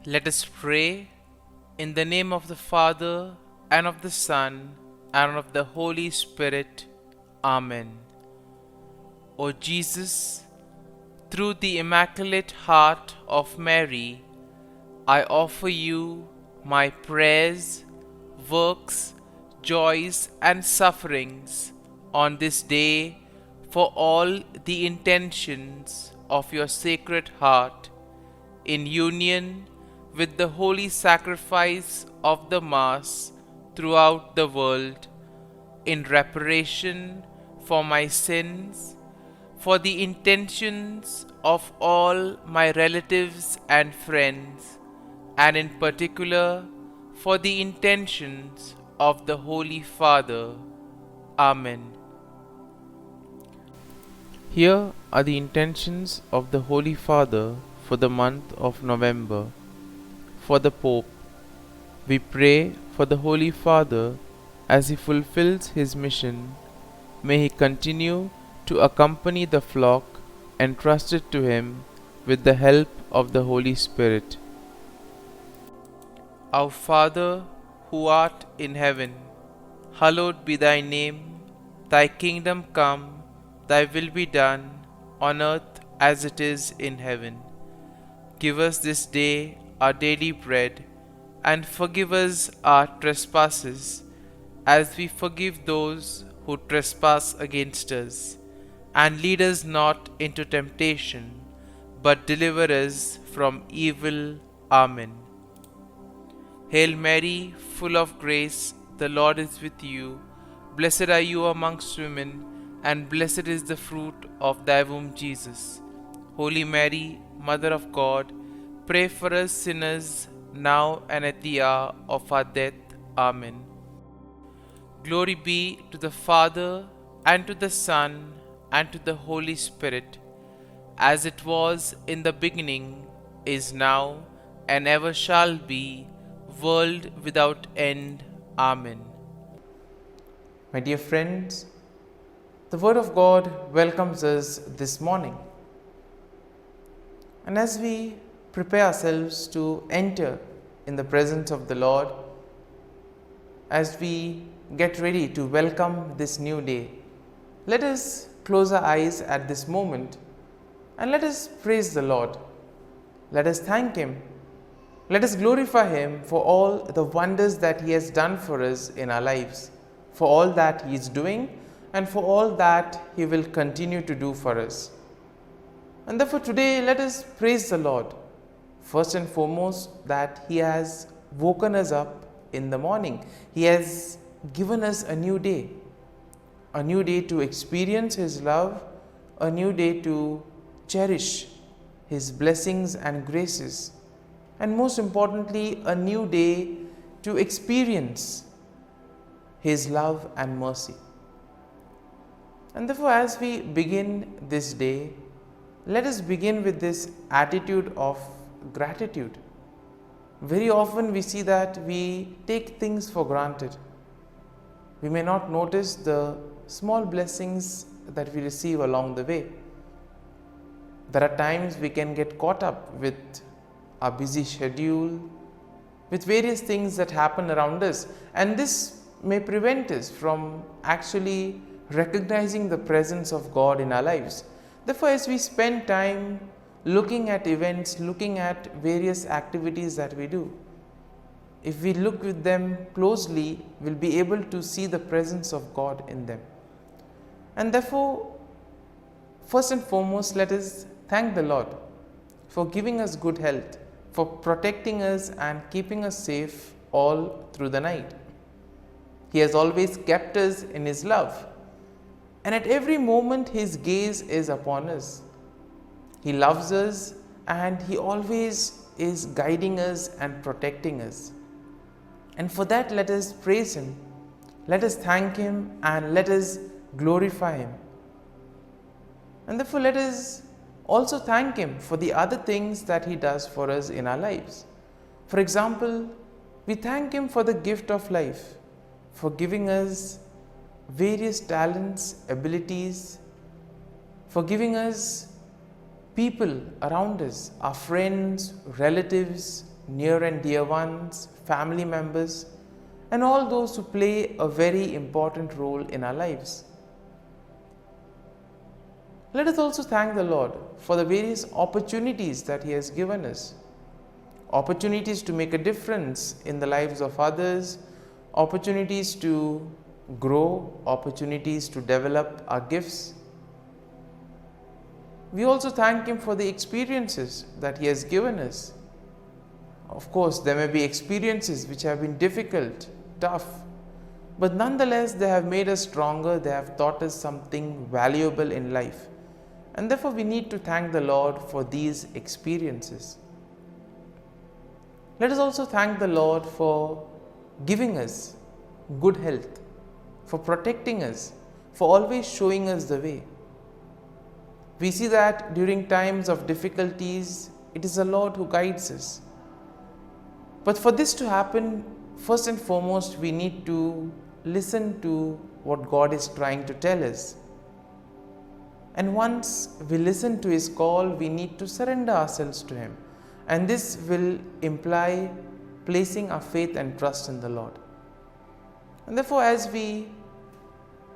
Let us pray in the name of the Father, and of the Son, and of the Holy Spirit. Amen. O Jesus, through the Immaculate Heart of Mary, I offer you my prayers, works, joys, and sufferings on this day for all the intentions of your Sacred Heart, in union with the holy sacrifice of the Mass throughout the world, in reparation for my sins, for the intentions of all my relatives and friends, and in particular for the intentions of the Holy Father. Amen. Here are the intentions of the Holy Father for the month of November. For the Pope, we pray for the Holy Father as he fulfills his mission. May he continue to accompany the flock entrusted to him with the help of the Holy Spirit. Our Father, who art in heaven, hallowed be thy name. Thy kingdom come, thy will be done, on earth as it is in heaven. Give us this day our daily bread, and forgive us our trespasses, as we forgive those who trespass against us. And lead us not into temptation, but deliver us from evil. Amen. Hail Mary, full of grace, the Lord is with you. Blessed are you amongst women, and blessed is the fruit of thy womb, Jesus. Holy Mary, Mother of God, pray for us sinners, now and at the hour of our death. Amen. Glory be to the Father, and to the Son, and to the Holy Spirit, as it was in the beginning, is now, and ever shall be, world without end. Amen. My dear friends, the Word of God welcomes us this morning. And as we prepare ourselves to enter in the presence of the Lord, as we get ready to welcome this new day, let us close our eyes at this moment and let us praise the Lord. Let us thank Him. Let us glorify Him for all the wonders that He has done for us in our lives, for all that He is doing, and for all that He will continue to do for us. And therefore today let us praise the Lord, first and foremost that He has woken us up in the morning. He has given us a new day to experience His love, a new day to cherish His blessings and graces, and most importantly, a new day to experience His love and mercy. And therefore, as we begin this day, let us begin with this attitude of gratitude. Very often we see that we take things for granted. We may not notice the small blessings that we receive along the way. There are times we can get caught up with our busy schedule, with various things that happen around us, and this may prevent us from actually recognizing the presence of God in our lives. Therefore, as we spend time looking at events, looking at various activities that we do, if we look with them closely, we'll be able to see the presence of God in them. And therefore, first and foremost, let us thank the Lord for giving us good health, for protecting us and keeping us safe all through the night. He has always kept us in His love, and at every moment His gaze is upon us. He loves us and He always is guiding us and protecting us. And for that, let us praise Him, let us thank Him, and let us glorify Him. And therefore, let us also thank Him for the other things that He does for us in our lives. For example, we thank Him for the gift of life, for giving us various talents, abilities, for giving us people around us, our friends, relatives, near and dear ones, family members, and all those who play a very important role in our lives. Let us also thank the Lord for the various opportunities that He has given us. Opportunities to make a difference in the lives of others, opportunities to grow, opportunities to develop our gifts. We also thank Him for the experiences that He has given us. Of course, there may be experiences which have been difficult, tough, but nonetheless they have made us stronger, they have taught us something valuable in life. And therefore we need to thank the Lord for these experiences. Let us also thank the Lord for giving us good health, for protecting us, for always showing us the way. We see that during times of difficulties, it is the Lord who guides us. But for this to happen, first and foremost, we need to listen to what God is trying to tell us. And once we listen to His call, we need to surrender ourselves to Him. And this will imply placing our faith and trust in the Lord. And therefore, as we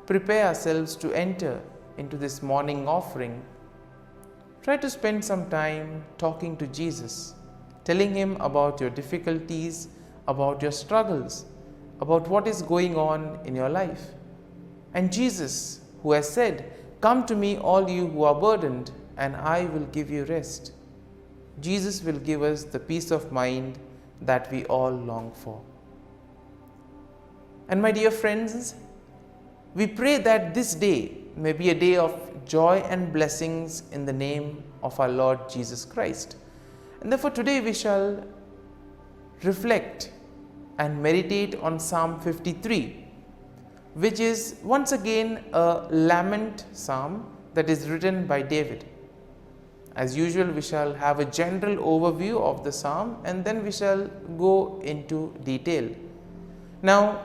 prepare ourselves to enter into this morning offering, try to spend some time talking to Jesus, telling Him about your difficulties, about your struggles, about what is going on in your life. And Jesus, who has said, "Come to me, all you who are burdened, and I will give you rest." Jesus will give us the peace of mind that we all long for. And my dear friends, we pray that this day may be a day of joy and blessings in the name of our Lord Jesus Christ. And therefore today we shall reflect and meditate on Psalm 53, which is once again a lament psalm that is written by David. As usual, we shall have a general overview of the psalm and then we shall go into detail. Now,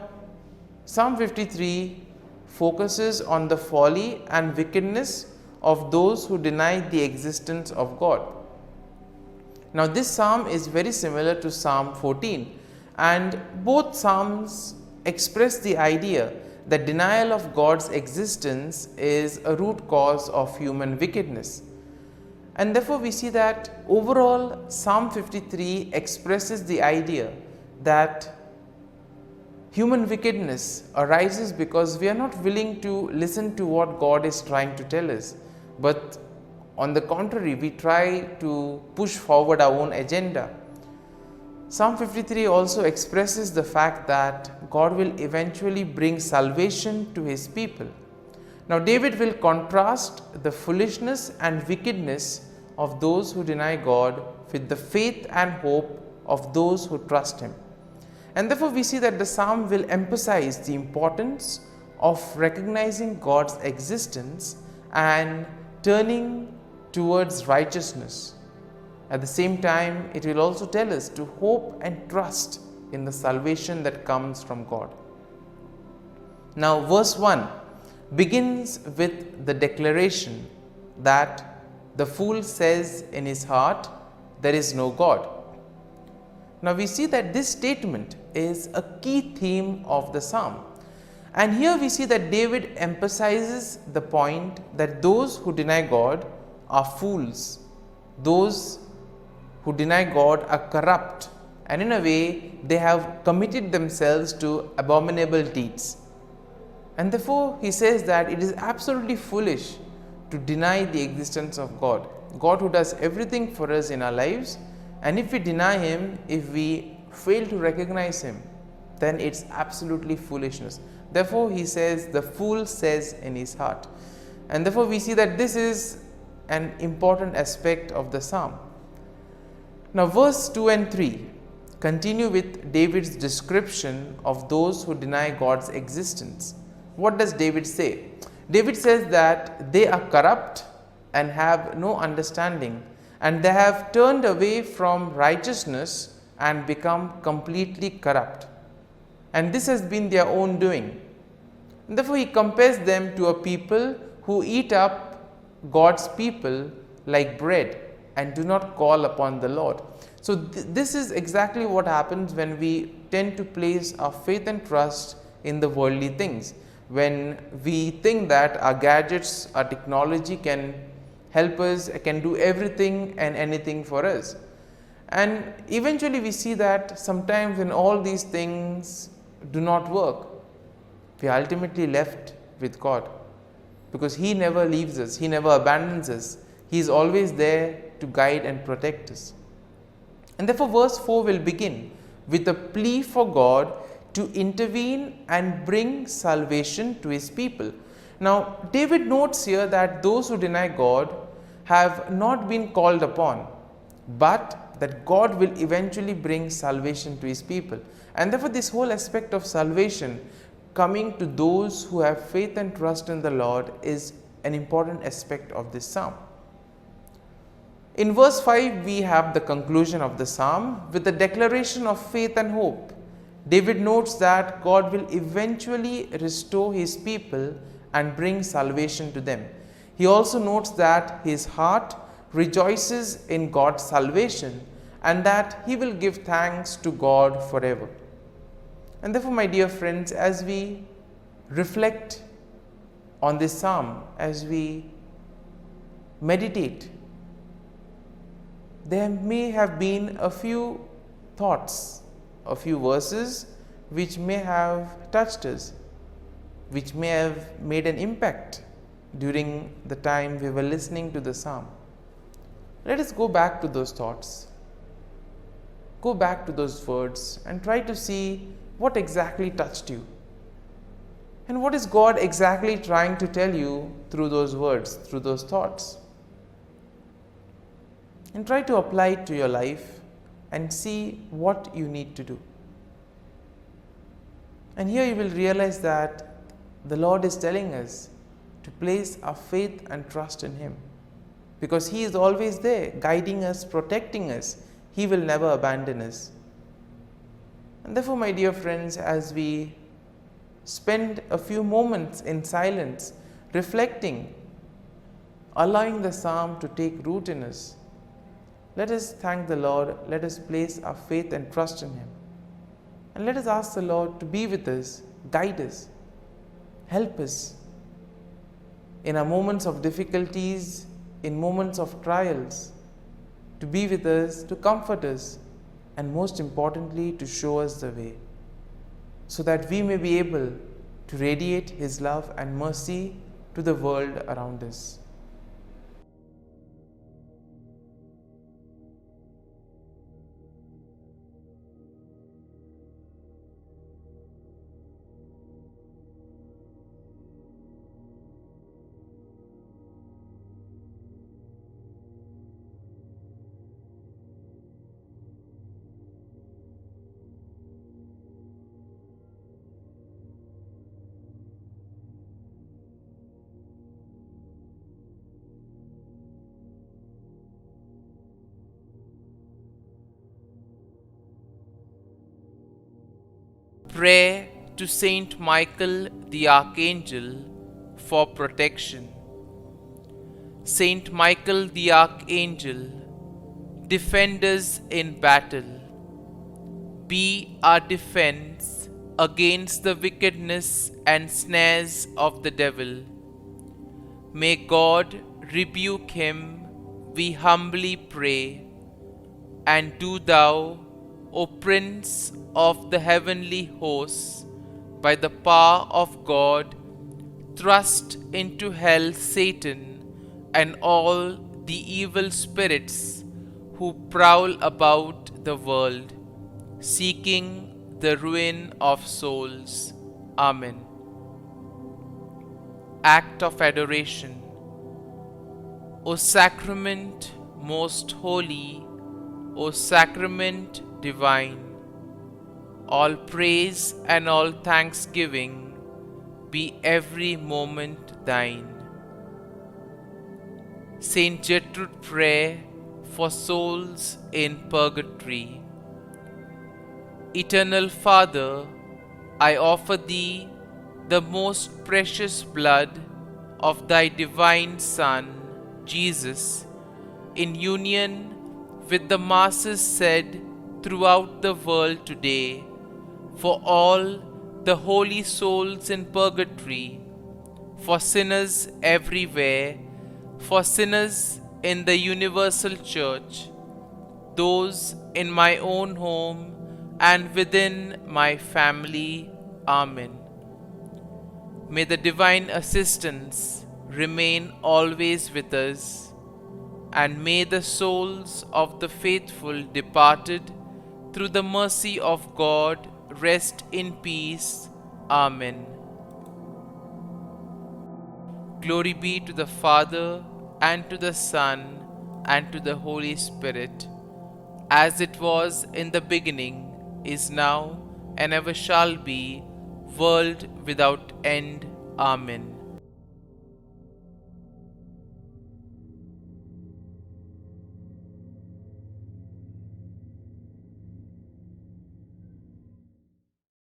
Psalm 53 focuses on the folly and wickedness of those who deny the existence of God. Now, this psalm is very similar to Psalm 14, and both psalms express the idea that denial of God's existence is a root cause of human wickedness. And therefore we see that overall Psalm 53 expresses the idea that human wickedness arises because we are not willing to listen to what God is trying to tell us, but on the contrary, we try to push forward our own agenda. Psalm 53 also expresses the fact that God will eventually bring salvation to His people. Now, David will contrast the foolishness and wickedness of those who deny God with the faith and hope of those who trust Him. And therefore, we see that the psalm will emphasize the importance of recognizing God's existence and turning towards righteousness. At the same time, it will also tell us to hope and trust in the salvation that comes from God. Now, verse 1 begins with the declaration that the fool says in his heart, "There is no God." Now, we see that this statement is a key theme of the psalm. And here we see that David emphasizes the point that those who deny God are fools. Those who deny God are corrupt, and in a way they have committed themselves to abominable deeds. And therefore he says that it is absolutely foolish to deny the existence of God. God who does everything for us in our lives, and if we deny Him, if we fail to recognize Him, then it's absolutely foolishness. Therefore he says, the fool says in his heart. And therefore we see that this is an important aspect of the psalm. Now verse 2 and 3 continue with David's description of those who deny God's existence. What does David say? David says that they are corrupt and have no understanding, and they have turned away from righteousness and become completely corrupt. And this has been their own doing. And therefore he compares them to a people who eat up God's people like bread. and do not call upon the Lord. So this is exactly what happens when we tend to place our faith and trust in the worldly things. When we think that our gadgets, our technology can help us, can do everything and anything for us. And eventually we see that sometimes when all these things do not work, we are ultimately left with God, because He never leaves us, He never abandons us. He is always there to guide and protect us. And therefore verse 4 will begin with a plea for God to intervene and bring salvation to His people. Now David notes here that those who deny God have not been called upon, but that God will eventually bring salvation to His people. And therefore this whole aspect of salvation coming to those who have faith and trust in the Lord is an important aspect of this psalm. In verse 5 we have the conclusion of the psalm with the declaration of faith and hope. David notes that God will eventually restore His people and bring salvation to them. He also notes that his heart rejoices in God's salvation and that he will give thanks to God forever. And therefore, my dear friends, as we reflect on this psalm, as we meditate, there may have been a few thoughts, a few verses which may have touched us, which may have made an impact during the time we were listening to the psalm. Let us go back to those thoughts, go back to those words and try to see what exactly touched you. And what is God exactly trying to tell you through those words, through those thoughts? And try to apply it to your life and see what you need to do. And here you will realize that the Lord is telling us to place our faith and trust in Him, because He is always there, guiding us, protecting us. He will never abandon us. And therefore, my dear friends, as we spend a few moments in silence, reflecting, allowing the psalm to take root in us, let us thank the Lord, let us place our faith and trust in Him. And let us ask the Lord to be with us, guide us, help us in our moments of difficulties, in moments of trials, to be with us, to comfort us, and most importantly, to show us the way, so that we may be able to radiate His love and mercy to the world around us. Prayer to Saint Michael the Archangel for protection. Saint Michael the Archangel, defend us in battle. Be our defense against the wickedness and snares of the devil. May God rebuke him, we humbly pray. And do thou, O Prince of the heavenly hosts, by the power of God, thrust into hell Satan and all the evil spirits who prowl about the world, seeking the ruin of souls. Amen. Act of Adoration. O Sacrament most holy, O Sacrament divine, all praise and all thanksgiving be every moment thine. Saint Gertrude Prayer for souls in purgatory. Eternal Father, I offer Thee the most precious blood of Thy divine Son, Jesus, in union with the masses said throughout the world today, for all the holy souls in purgatory, for sinners everywhere, for sinners in the universal church, those in my own home and within my family. Amen. May the divine assistance remain always with us, and may the souls of the faithful departed through the mercy of God rest in peace. Amen. Glory be to the Father, and to the Son, and to the Holy Spirit, as it was in the beginning, is now, and ever shall be, world without end. Amen.